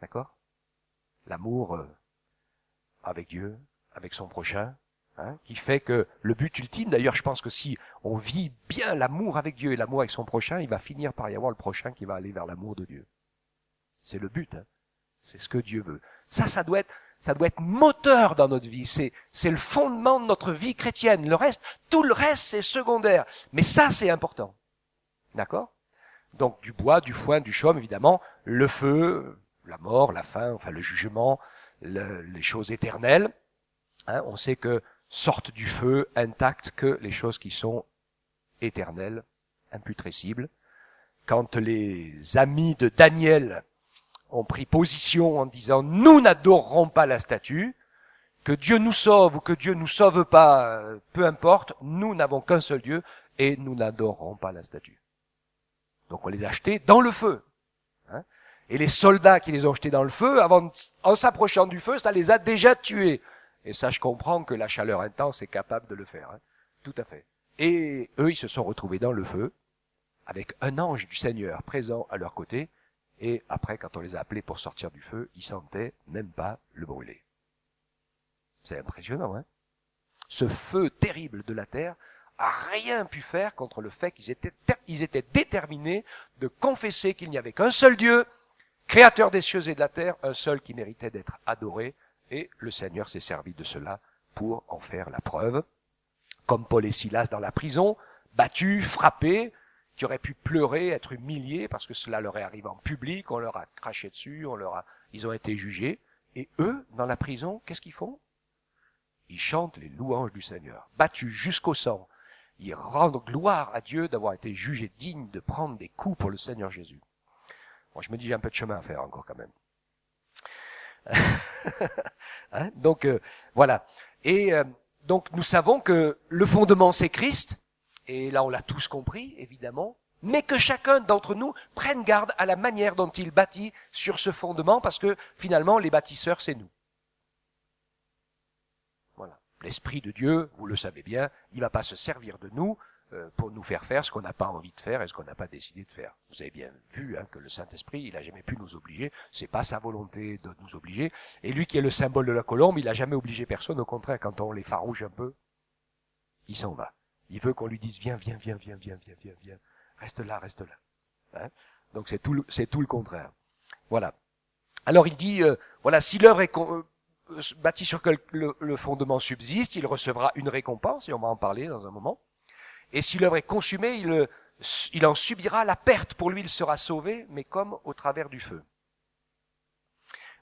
D'accord ? L'amour avec Dieu, avec son prochain, qui fait que le but ultime, d'ailleurs je pense que si on vit bien l'amour avec Dieu et l'amour avec son prochain, il va finir par y avoir le prochain qui va aller vers l'amour de Dieu. C'est le but, c'est ce que Dieu veut. Ça doit être, ça doit être moteur dans notre vie. C'est le fondement de notre vie chrétienne. Tout le reste, c'est secondaire. Mais ça, c'est important. D'accord? Donc, du bois, du foin, du chaume, évidemment, le feu, la mort, la faim, enfin, le jugement, les choses éternelles. Hein, on sait que sortent du feu intact que les choses qui sont éternelles, imputrescibles. Quand les amis de Daniel ont pris position en disant « Nous n'adorerons pas la statue, que Dieu nous sauve ou que Dieu nous sauve pas, peu importe, nous n'avons qu'un seul Dieu et nous n'adorerons pas la statue. » Donc on les a jetés dans le feu. Hein, et les soldats qui les ont jetés dans le feu, en s'approchant du feu, ça les a déjà tués. Et ça, je comprends que la chaleur intense est capable de le faire. Hein, tout à fait. Et eux, ils se sont retrouvés dans le feu, avec un ange du Seigneur présent à leur côté, et après, quand on les a appelés pour sortir du feu, ils sentaient même pas le brûler. C'est impressionnant, hein? Ce feu terrible de la terre a rien pu faire contre le fait qu'ils étaient déterminés de confesser qu'il n'y avait qu'un seul Dieu, créateur des cieux et de la terre, un seul qui méritait d'être adoré, et le Seigneur s'est servi de cela pour en faire la preuve. Comme Paul et Silas dans la prison, battus, frappés, qui auraient pu pleurer, être humiliés parce que cela leur est arrivé en public, on leur a craché dessus, ils ont été jugés. Et eux, dans la prison, qu'est-ce qu'ils font? Ils chantent les louanges du Seigneur, battus jusqu'au sang. Ils rendent gloire à Dieu d'avoir été jugés dignes de prendre des coups pour le Seigneur Jésus. Bon, je me dis, j'ai un peu de chemin à faire encore quand même. Hein, donc, voilà. Et donc, nous savons que le fondement, c'est Christ. Et là, on l'a tous compris, évidemment, mais que chacun d'entre nous prenne garde à la manière dont il bâtit sur ce fondement, parce que finalement, les bâtisseurs, c'est nous. Voilà. L'Esprit de Dieu, vous le savez bien, il va pas se servir de nous pour nous faire faire ce qu'on n'a pas envie de faire et ce qu'on n'a pas décidé de faire. Vous avez bien vu que le Saint-Esprit, il a jamais pu nous obliger, c'est pas sa volonté de nous obliger, et lui qui est le symbole de la colombe, il a jamais obligé personne, au contraire, quand on les farouche un peu, il s'en va. Il veut qu'on lui dise viens, reste là. Hein, donc c'est tout le contraire. Voilà. Alors il dit voilà, si l'œuvre est bâtie sur que le fondement subsiste, il recevra une récompense, et on va en parler dans un moment. Et si l'œuvre est consumée, il en subira la perte. Pour lui, il sera sauvé, mais comme au travers du feu.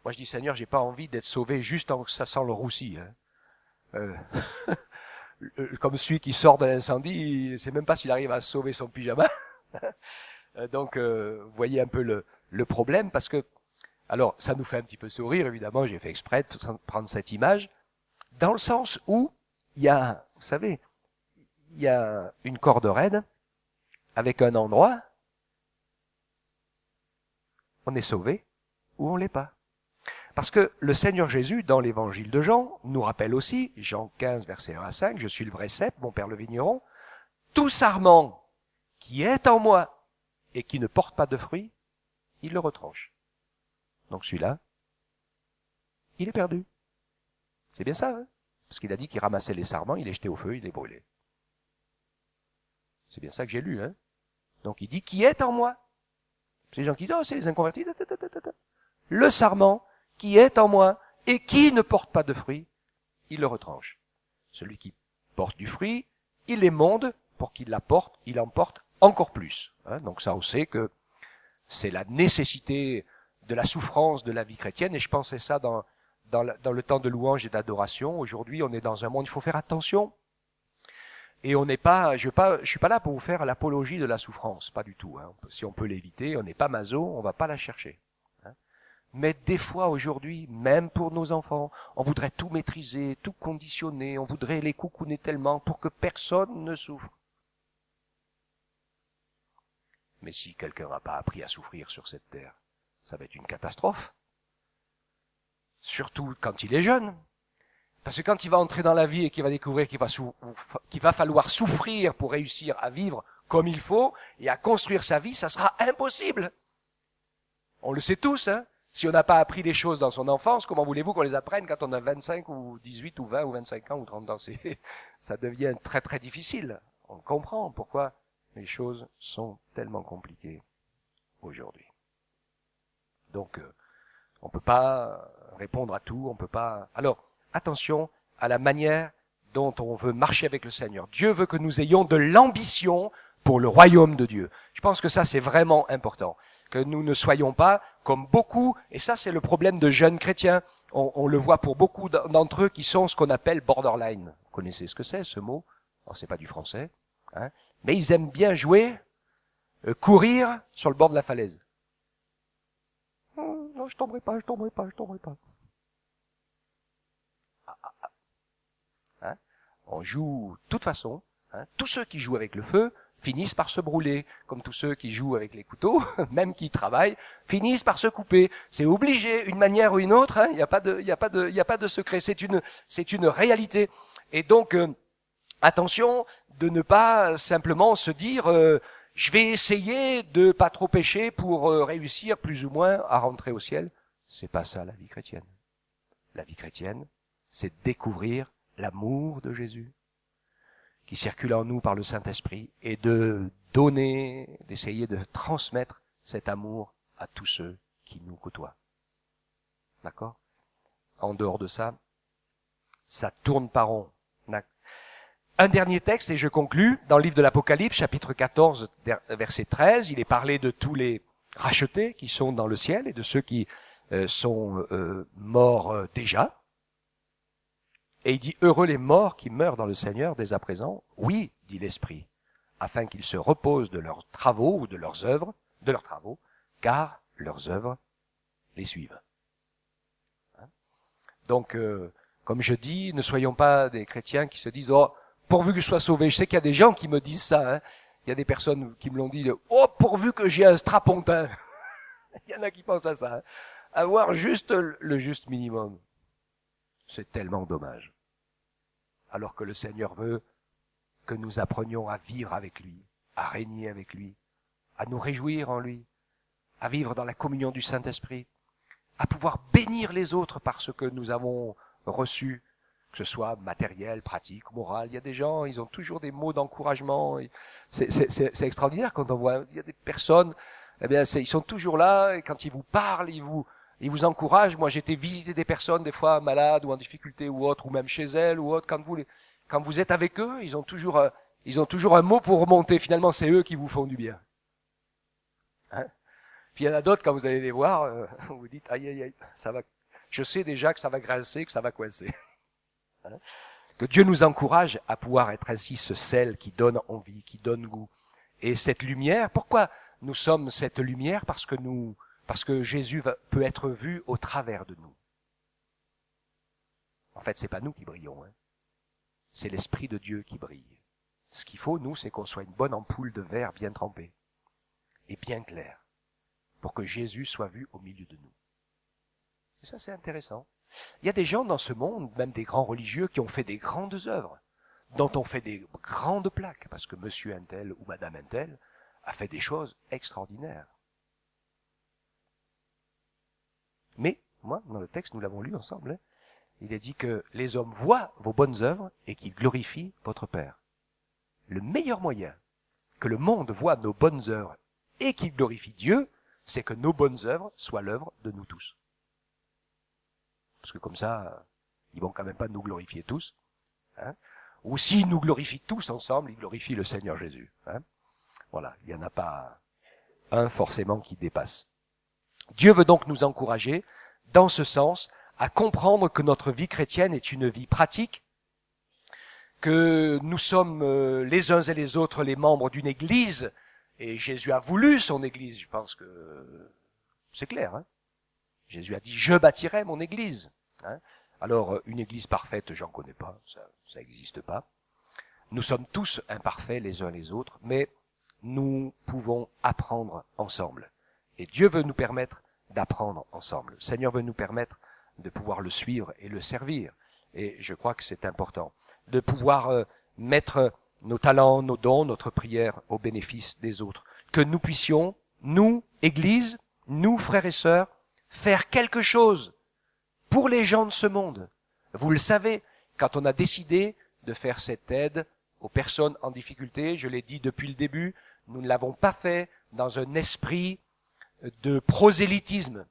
Moi, je dis Seigneur, j'ai pas envie d'être sauvé juste en ça sent le roussi. Hein. Comme celui qui sort de l'incendie, il ne sait même pas s'il arrive à sauver son pyjama. Donc, vous voyez un peu le problème, parce que, alors, ça nous fait un petit peu sourire, évidemment, j'ai fait exprès de prendre cette image, dans le sens où il y a, vous savez, il y a une corde raide, avec un endroit, on est sauvé, ou on l'est pas. Parce que le Seigneur Jésus, dans l'évangile de Jean, nous rappelle aussi, Jean 15, verset 1 à 5, « Je suis le vrai cep, mon Père le vigneron. Tout sarment qui est en moi et qui ne porte pas de fruits, il le retranche. » Donc celui-là, il est perdu. C'est bien ça, hein? Parce qu'il a dit qu'il ramassait les sarments, il les jetait au feu, il les brûlait. C'est bien ça que j'ai lu, hein? Donc il dit « Qui est en moi ?» C'est les gens qui disent « Oh, c'est les inconvertis. » Le sarment qui est en moi et qui ne porte pas de fruits, il le retranche. Celui qui porte du fruit, il émonde pour qu'il en porte encore plus. Hein, donc ça, on sait que c'est la nécessité de la souffrance de la vie chrétienne, et je pensais ça dans le temps de louange et d'adoration. Aujourd'hui, on est dans un monde, il faut faire attention. Et on n'est pas, je suis pas là pour vous faire l'apologie de la souffrance, pas du tout. Hein. Si on peut l'éviter, on n'est pas maso, on va pas la chercher. Mais des fois, aujourd'hui, même pour nos enfants, on voudrait tout maîtriser, tout conditionner, on voudrait les coucouner tellement pour que personne ne souffre. Mais si quelqu'un n'a pas appris à souffrir sur cette terre, ça va être une catastrophe. Surtout quand il est jeune. Parce que quand il va entrer dans la vie et qu'il va découvrir qu'il va falloir souffrir pour réussir à vivre comme il faut et à construire sa vie, ça sera impossible. On le sait tous, hein. Si on n'a pas appris des choses dans son enfance, comment voulez-vous qu'on les apprenne quand on a 25 ou 18 ou 20 ou 25 ans ou 30 ans? Ça devient très très difficile. On comprend pourquoi les choses sont tellement compliquées aujourd'hui. Donc, on peut pas répondre à tout, on peut pas. Alors, attention à la manière dont on veut marcher avec le Seigneur. Dieu veut que nous ayons de l'ambition pour le royaume de Dieu. Je pense que ça, c'est vraiment important. Que nous ne soyons pas comme beaucoup, et ça, c'est le problème de jeunes chrétiens. On le voit pour beaucoup d'entre eux qui sont ce qu'on appelle borderline. Vous connaissez ce que c'est, ce mot? Alors, c'est pas du français, hein, mais ils aiment bien jouer, courir sur le bord de la falaise. Oh, non, je tomberai pas. Hein, on joue de toute façon. Hein, tous ceux qui jouent avec le feu finissent par se brûler, comme tous ceux qui jouent avec les couteaux, même qui travaillent, finissent par se couper. C'est obligé, une manière ou une autre. Hein, il n'y a pas de secret. C'est une réalité. Et donc, attention de ne pas simplement se dire je vais essayer de pas trop pécher pour réussir plus ou moins à rentrer au ciel. C'est pas ça la vie chrétienne. La vie chrétienne, c'est découvrir l'amour de Jésus qui circule en nous par le Saint-Esprit et de donner, d'essayer de transmettre cet amour à tous ceux qui nous côtoient. D'accord? En dehors de ça, ça tourne pas rond. Un dernier texte, et je conclus, dans le livre de l'Apocalypse, chapitre 14, verset 13, il est parlé de tous les rachetés qui sont dans le ciel et de ceux qui sont morts déjà. Et il dit, heureux les morts qui meurent dans le Seigneur dès à présent. Oui, dit l'Esprit, afin qu'ils se reposent de leurs travaux ou de leurs œuvres, car leurs œuvres les suivent. Hein? Donc, comme je dis, ne soyons pas des chrétiens qui se disent, oh, pourvu que je sois sauvé. Je sais qu'il y a des gens qui me disent ça. Hein. Il y a des personnes qui me l'ont dit. Oh, pourvu que j'ai un strapontin. Il y en a qui pensent à ça. Hein. Avoir juste le juste minimum. C'est tellement dommage. Alors que le Seigneur veut que nous apprenions à vivre avec lui, à régner avec lui, à nous réjouir en lui, à vivre dans la communion du Saint-Esprit, à pouvoir bénir les autres par ce que nous avons reçu, que ce soit matériel, pratique, moral. Il y a des gens, ils ont toujours des mots d'encouragement. C'est extraordinaire quand on voit, il y a des personnes, eh bien, ils sont toujours là, et quand ils vous parlent, ils vous encouragent. Moi, j'ai été visiter des personnes, des fois malades ou en difficulté ou autre, ou même chez elles ou autre. Quand vous êtes avec eux, ils ont toujours un mot pour remonter. Finalement, c'est eux qui vous font du bien. Hein? Puis il y en a d'autres, quand vous allez les voir, vous vous dites, aïe, aïe, aïe, ça va, je sais déjà que ça va grincer, que ça va coincer. Hein? Que Dieu nous encourage à pouvoir être ainsi ce sel qui donne envie, qui donne goût. Et cette lumière, pourquoi nous sommes cette lumière? Parce que Jésus peut être vu au travers de nous. En fait, c'est pas nous qui brillons, hein. C'est l'Esprit de Dieu qui brille. Ce qu'il faut, nous, c'est qu'on soit une bonne ampoule de verre bien trempée et bien claire, pour que Jésus soit vu au milieu de nous. Et ça, c'est intéressant. Il y a des gens dans ce monde, même des grands religieux, qui ont fait des grandes œuvres, dont on fait des grandes plaques, parce que monsieur un tel ou madame un tel a fait des choses extraordinaires. Mais, moi, dans le texte, nous l'avons lu ensemble, hein, il est dit que les hommes voient vos bonnes œuvres et qu'ils glorifient votre Père. Le meilleur moyen que le monde voit nos bonnes œuvres et qu'il glorifie Dieu, c'est que nos bonnes œuvres soient l'œuvre de nous tous. Parce que comme ça, ils vont quand même pas nous glorifier tous. Hein. Ou s'ils nous glorifient tous ensemble, ils glorifient le Seigneur Jésus. Hein. Voilà, il n'y en a pas un forcément qui dépasse. Dieu veut donc nous encourager, dans ce sens, à comprendre que notre vie chrétienne est une vie pratique, que nous sommes les uns et les autres les membres d'une église, et Jésus a voulu son église, je pense que c'est clair. Hein. Jésus a dit « Je bâtirai mon église hein ». Alors, une église parfaite, j'en connais pas, ça n'existe pas. Nous sommes tous imparfaits les uns les autres, mais nous pouvons apprendre ensemble. Et Dieu veut nous permettre d'apprendre ensemble. Le Seigneur veut nous permettre de pouvoir le suivre et le servir. Et je crois que c'est important. De pouvoir mettre nos talents, nos dons, notre prière au bénéfice des autres. Que nous puissions, nous, Église, nous, frères et sœurs, faire quelque chose pour les gens de ce monde. Vous le savez, quand on a décidé de faire cette aide aux personnes en difficulté, je l'ai dit depuis le début, nous ne l'avons pas fait dans un esprit de prosélytisme.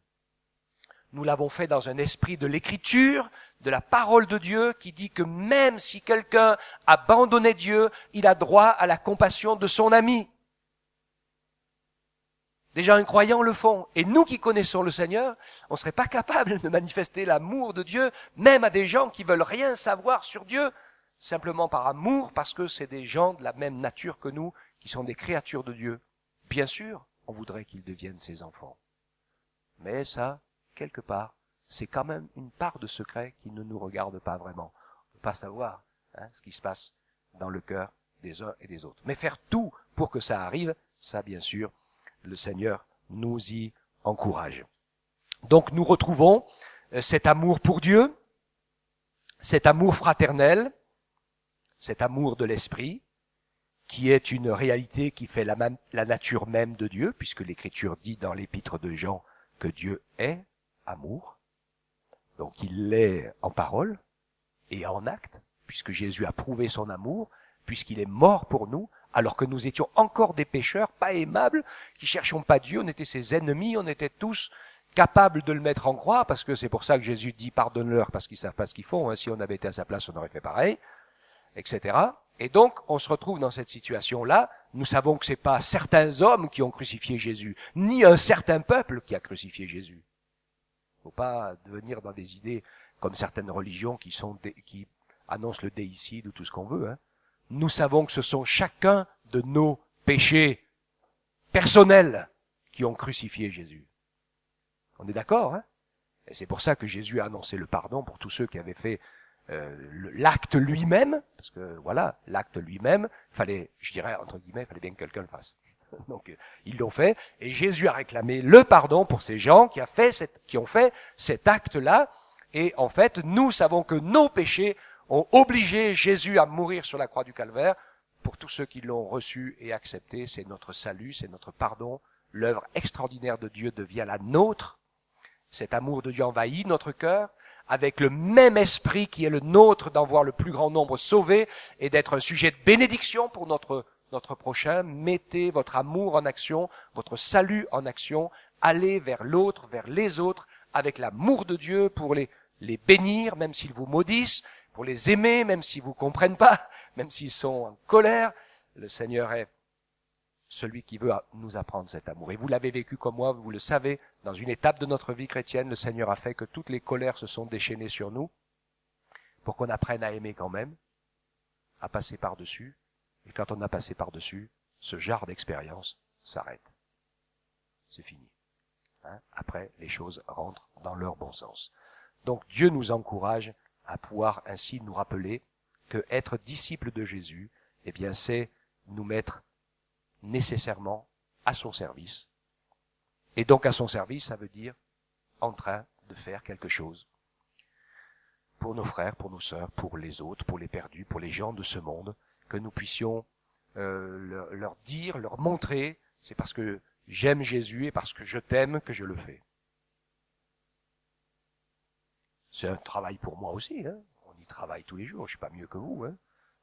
nous l'avons fait dans un esprit de l'écriture, de la parole de Dieu, qui dit que même si quelqu'un abandonnait Dieu, il a droit à la compassion de son ami. Déjà, un croyant le font. Et nous qui connaissons le Seigneur, on ne serait pas capable de manifester l'amour de Dieu, même à des gens qui veulent rien savoir sur Dieu, simplement par amour, parce que c'est des gens de la même nature que nous, qui sont des créatures de Dieu. Bien sûr, on voudrait qu'ils deviennent ses enfants. Mais ça, quelque part, c'est quand même une part de secret qui ne nous regarde pas vraiment. On ne peut pas savoir ce qui se passe dans le cœur des uns et des autres. Mais faire tout pour que ça arrive, ça, bien sûr, le Seigneur nous y encourage. Donc nous retrouvons cet amour pour Dieu, cet amour fraternel, cet amour de l'esprit, qui est une réalité qui fait la nature même de Dieu, puisque l'Écriture dit dans l'épître de Jean que Dieu est amour. Donc il l'est en parole et en acte, puisque Jésus a prouvé son amour, puisqu'il est mort pour nous, alors que nous étions encore des pécheurs, pas aimables, qui cherchions pas Dieu, on était ses ennemis, on était tous capables de le mettre en croix, parce que c'est pour ça que Jésus dit pardonne-leur, parce qu'ils savent pas ce qu'ils font, si on avait été à sa place, on aurait fait pareil, etc. Et donc, on se retrouve dans cette situation-là, nous savons que c'est pas certains hommes qui ont crucifié Jésus, ni un certain peuple qui a crucifié Jésus. Faut pas devenir dans des idées comme certaines religions qui annoncent le déicide ou tout ce qu'on veut, Nous savons que ce sont chacun de nos péchés personnels qui ont crucifié Jésus. On est d'accord, Et c'est pour ça que Jésus a annoncé le pardon pour tous ceux qui avaient fait l'acte lui-même, parce que voilà, l'acte lui-même, fallait, je dirais entre guillemets, fallait bien que quelqu'un le fasse. Donc ils l'ont fait, et Jésus a réclamé le pardon pour ces gens qui ont fait cet acte-là, et en fait, nous savons que nos péchés ont obligé Jésus à mourir sur la croix du Calvaire. Pour tous ceux qui l'ont reçu et accepté, c'est notre salut, c'est notre pardon. L'œuvre extraordinaire de Dieu devient la nôtre. Cet amour de Dieu envahit notre cœur, avec le même esprit qui est le nôtre d'en voir le plus grand nombre sauvés et d'être un sujet de bénédiction pour notre prochain. Mettez votre amour en action, votre salut en action. Allez vers l'autre, vers les autres, avec l'amour de Dieu pour les bénir, même s'ils vous maudissent, pour les aimer, même s'ils vous comprennent pas, même s'ils sont en colère. Le Seigneur est celui qui veut nous apprendre cet amour. Et vous l'avez vécu comme moi, vous le savez, dans une étape de notre vie chrétienne, le Seigneur a fait que toutes les colères se sont déchaînées sur nous, pour qu'on apprenne à aimer quand même, à passer par-dessus. Et quand on a passé par-dessus, ce genre d'expérience s'arrête. C'est fini. Après, les choses rentrent dans leur bon sens. Donc Dieu nous encourage à pouvoir ainsi nous rappeler que être disciple de Jésus, eh bien, c'est nous mettre nécessairement à son service. Et donc à son service, ça veut dire en train de faire quelque chose pour nos frères, pour nos sœurs, pour les autres, pour les perdus, pour les gens de ce monde, que nous puissions leur dire, leur montrer, c'est parce que j'aime Jésus et parce que je t'aime que je le fais. C'est un travail pour moi aussi, On y travaille tous les jours, je suis pas mieux que vous,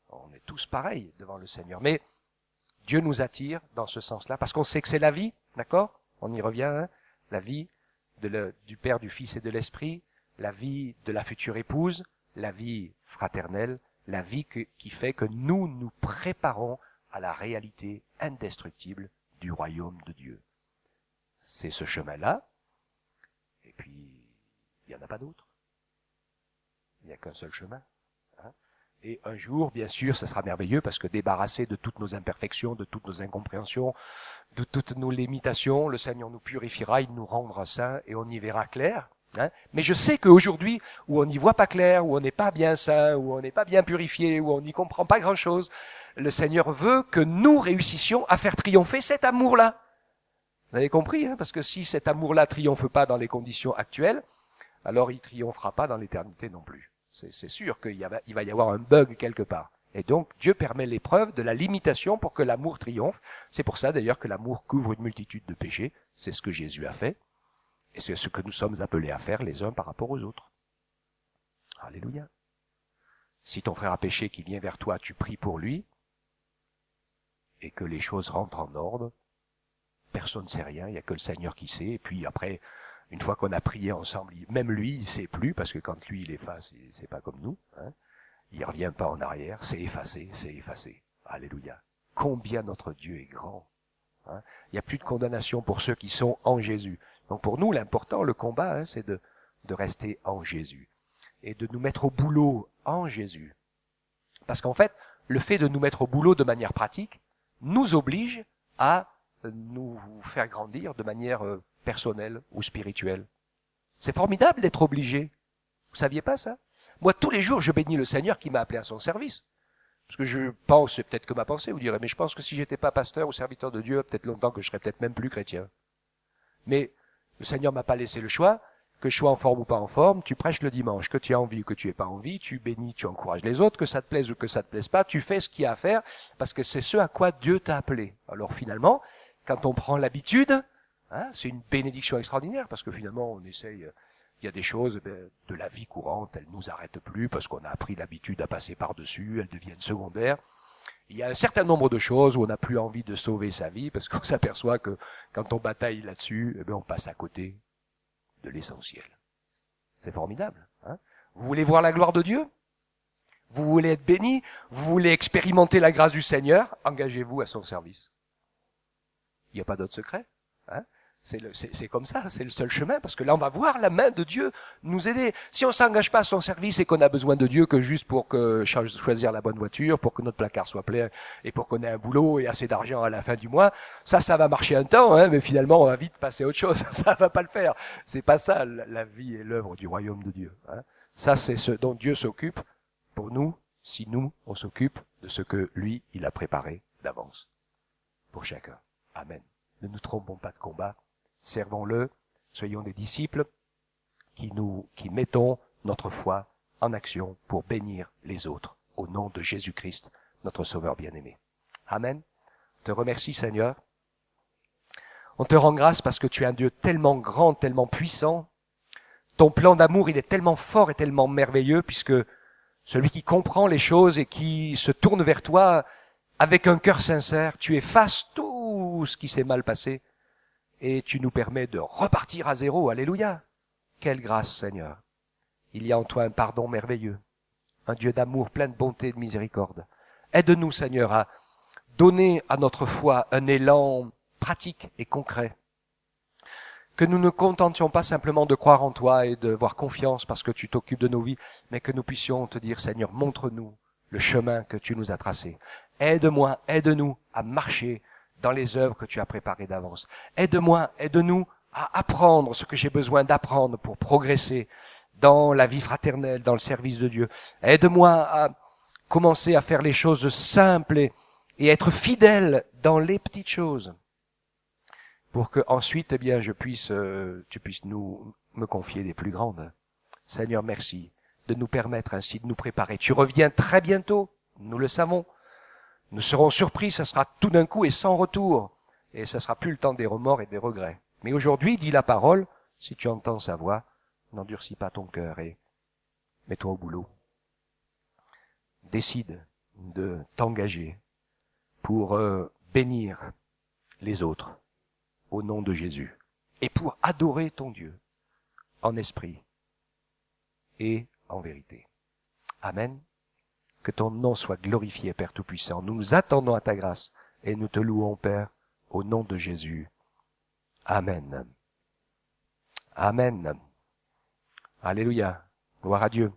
On est tous pareils devant le Seigneur. Mais Dieu nous attire dans ce sens-là, parce qu'on sait que c'est la vie, d'accord? On y revient, la vie du Père, du Fils et de l'Esprit, la vie de la future épouse, la vie fraternelle, la vie qui fait que nous nous préparons à la réalité indestructible du royaume de Dieu. C'est ce chemin-là, et puis il n'y en a pas d'autre. Il n'y a qu'un seul chemin. Et un jour, bien sûr, ça sera merveilleux parce que débarrassé de toutes nos imperfections, de toutes nos incompréhensions, de toutes nos limitations, le Seigneur nous purifiera, il nous rendra saints et on y verra clair. Mais je sais qu'aujourd'hui, où on n'y voit pas clair, où on n'est pas bien saint, où on n'est pas bien purifié, où on n'y comprend pas grand-chose, le Seigneur veut que nous réussissions à faire triompher cet amour-là. Vous avez compris, parce que si cet amour-là triomphe pas dans les conditions actuelles, alors il triomphera pas dans l'éternité non plus. C'est sûr qu'il va y avoir un bug quelque part. Et donc, Dieu permet l'épreuve de la limitation pour que l'amour triomphe. C'est pour ça d'ailleurs que l'amour couvre une multitude de péchés. C'est ce que Jésus a fait. Et c'est ce que nous sommes appelés à faire les uns par rapport aux autres. Alléluia. Si ton frère a péché qui vient vers toi, tu pries pour lui, et que les choses rentrent en ordre, personne ne sait rien, il n'y a que le Seigneur qui sait. Et puis après, Une fois qu'on a prié ensemble, même lui, il sait plus, parce que quand lui, il efface, c'est pas comme nous. Hein. Il revient pas en arrière, c'est effacé, c'est effacé. Alléluia. Combien notre Dieu est grand. Hein. Il n'y a plus de condamnation pour ceux qui sont en Jésus. Donc pour nous, l'important, le combat, hein, c'est de rester en Jésus. Et de nous mettre au boulot en Jésus. Parce qu'en fait, le fait de nous mettre au boulot de manière pratique nous oblige à nous faire grandir de manière personnelle ou spirituelle. C'est formidable d'être obligé. Vous saviez pas ça? Moi, tous les jours, je bénis le Seigneur qui m'a appelé à son service. Parce que je pense, c'est peut-être que ma pensée, vous direz, mais je pense que si j'étais pas pasteur ou serviteur de Dieu, peut-être longtemps que je serais peut-être même plus chrétien. Mais le Seigneur m'a pas laissé le choix, que je sois en forme ou pas en forme, tu prêches le dimanche, que tu as envie ou que tu aies pas envie, tu bénis, tu encourages les autres, que ça te plaise ou que ça te plaise pas, tu fais ce qu'il y a à faire, parce que c'est ce à quoi Dieu t'a appelé. Alors finalement, quand on prend l'habitude, hein, c'est une bénédiction extraordinaire, parce que finalement, on essaye, il y a des choses de la vie courante, elles nous arrêtent plus, parce qu'on a appris l'habitude à passer par-dessus, elles deviennent secondaires. Il y a un certain nombre de choses où on n'a plus envie de sauver sa vie, parce qu'on s'aperçoit que quand on bataille là-dessus, eh bien, on passe à côté de l'essentiel. C'est formidable. Hein. Vous voulez voir la gloire de Dieu? Vous voulez être béni? Vous voulez expérimenter la grâce du Seigneur? Engagez-vous à son service. Il n'y a pas d'autre secret. Hein. C'est comme ça, c'est le seul chemin, parce que là on va voir la main de Dieu nous aider. Si on s'engage pas à son service et qu'on a besoin de Dieu que juste pour choisir la bonne voiture, pour que notre placard soit plein et pour qu'on ait un boulot et assez d'argent à la fin du mois, ça va marcher un temps, hein, mais finalement on va vite passer à autre chose. Ça va pas le faire. C'est pas ça la vie et l'œuvre du royaume de Dieu. Hein. Ça c'est ce dont Dieu s'occupe pour nous, si nous on s'occupe de ce que lui il a préparé d'avance pour chacun. Amen. Ne nous trompons pas de combat. Servons-le, soyons des disciples qui mettons notre foi en action pour bénir les autres au nom de Jésus-Christ, notre Sauveur bien-aimé. Amen. Je te remercie, Seigneur. On te rend grâce parce que tu es un Dieu tellement grand, tellement puissant. Ton plan d'amour, il est tellement fort et tellement merveilleux puisque celui qui comprend les choses et qui se tourne vers toi avec un cœur sincère, tu effaces tout ce qui s'est mal passé et tu nous permets de repartir à zéro. Alléluia. Quelle grâce, Seigneur. Il y a en toi un pardon merveilleux, un Dieu d'amour plein de bonté et de miséricorde. Aide-nous, Seigneur, à donner à notre foi un élan pratique et concret. Que nous ne contentions pas simplement de croire en toi et de voir confiance parce que tu t'occupes de nos vies, mais que nous puissions te dire, Seigneur, montre-nous le chemin que tu nous as tracé. Aide-moi, aide-nous à marcher dans les œuvres que tu as préparées d'avance. Aide-moi, aide-nous à apprendre ce que j'ai besoin d'apprendre pour progresser dans la vie fraternelle, dans le service de Dieu. Aide-moi à commencer à faire les choses simples et être fidèle dans les petites choses, pour que ensuite, eh bien, tu puisses me confier des plus grandes. Seigneur, merci de nous permettre ainsi de nous préparer. Tu reviens très bientôt, nous le savons. Nous serons surpris, ça sera tout d'un coup et sans retour. Et ça sera plus le temps des remords et des regrets. Mais aujourd'hui, dis la parole, si tu entends sa voix, n'endurcis pas ton cœur et mets-toi au boulot. Décide de t'engager pour bénir les autres au nom de Jésus et pour adorer ton Dieu en esprit et en vérité. Amen. Que ton nom soit glorifié, Père Tout-Puissant. Nous nous attendons à ta grâce et nous te louons, Père, au nom de Jésus. Amen. Amen. Alléluia. Gloire à Dieu.